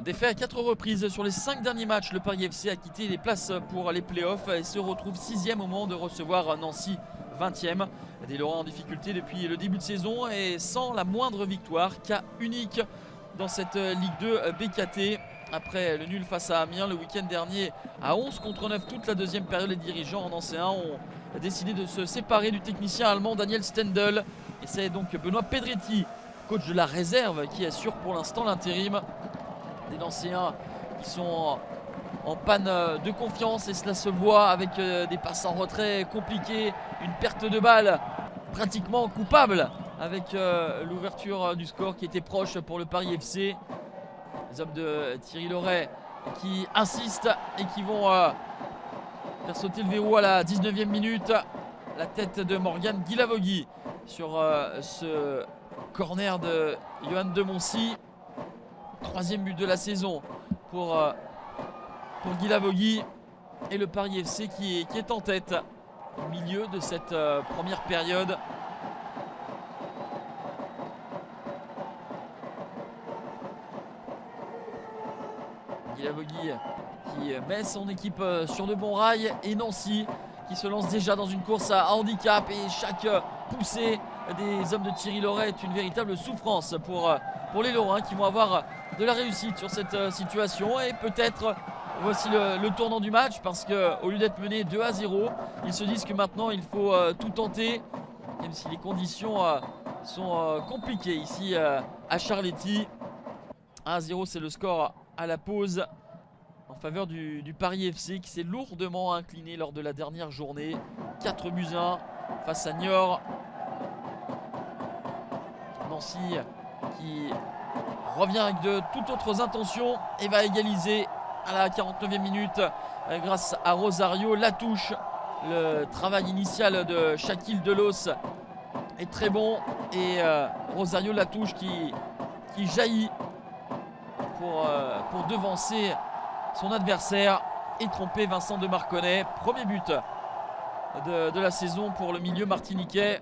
Défait à 4 reprises sur les 5 derniers matchs, le Paris FC a quitté les places pour les playoffs et se retrouve 6e au moment de recevoir Nancy 20e. Des Lorrains en difficulté depuis le début de saison et sans la moindre victoire, cas unique dans cette Ligue 2 BKT. Après le nul face à Amiens le week-end dernier à 11 contre 9 toute la deuxième période, les dirigeants nancéens ont décidé de se séparer du technicien allemand Daniel Stendel. Et c'est donc Benoît Pedretti, coach de la réserve, qui assure pour l'instant l'intérim. Des Nancéens qui sont en panne de confiance et cela se voit avec des passes en retrait compliquées, une perte de balle pratiquement coupable avec l'ouverture du score qui était proche pour le Paris FC. Les hommes de Thierry Loret qui insistent et qui vont faire sauter le verrou à la 19e minute. La tête de Morgan Guilavogui sur ce corner de Johan de Moncy. 3e but de la saison pour Guilavogui et le Paris FC qui est en tête au milieu de cette première période. Guilavogui qui met son équipe sur de bons rails et Nancy qui se lance déjà dans une course à handicap et chaque poussée des hommes de Thierry Loret est une véritable souffrance pour les Lorrains qui vont avoir de la réussite sur cette situation et peut-être voici le tournant du match parce qu'au lieu d'être mené 2-0, ils se disent que maintenant il faut tout tenter même si les conditions sont compliquées ici à Charletti. 1-0 c'est le score à la pause en faveur du Paris FC qui s'est lourdement incliné lors de la dernière journée. 4-1 face à Niort. Nancy qui revient avec de toutes autres intentions et va égaliser à la 49e minute grâce à Rosario Latouche. Le travail initial de Shaquille Delos est très bon et Rosario Latouche qui jaillit pour devancer son adversaire et tromper Vincent de Marconnet. Premier but de la saison pour le milieu martiniquais.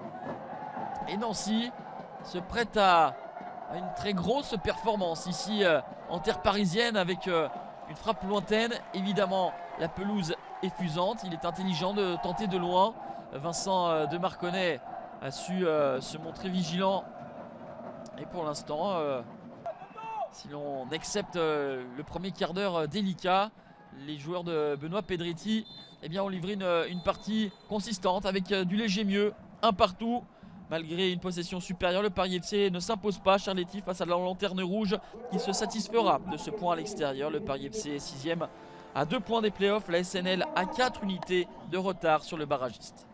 Et Nancy se prête à une très grosse performance ici en terre parisienne avec une frappe lointaine. Évidemment, la pelouse est fusante. Il est intelligent de tenter de loin. Vincent de Marconnet a su se montrer vigilant. Et pour l'instant, si l'on accepte le premier quart d'heure délicat, les joueurs de Benoît Pedretti ont livré une partie consistante avec du léger mieux, un partout. Malgré une possession supérieure, le Paris FC ne s'impose pas. Charletti face à la lanterne rouge qui se satisfera de ce point à l'extérieur. Le Paris FC est 6e à 2 points des playoffs. La SNL a 4 unités de retard sur le barragiste.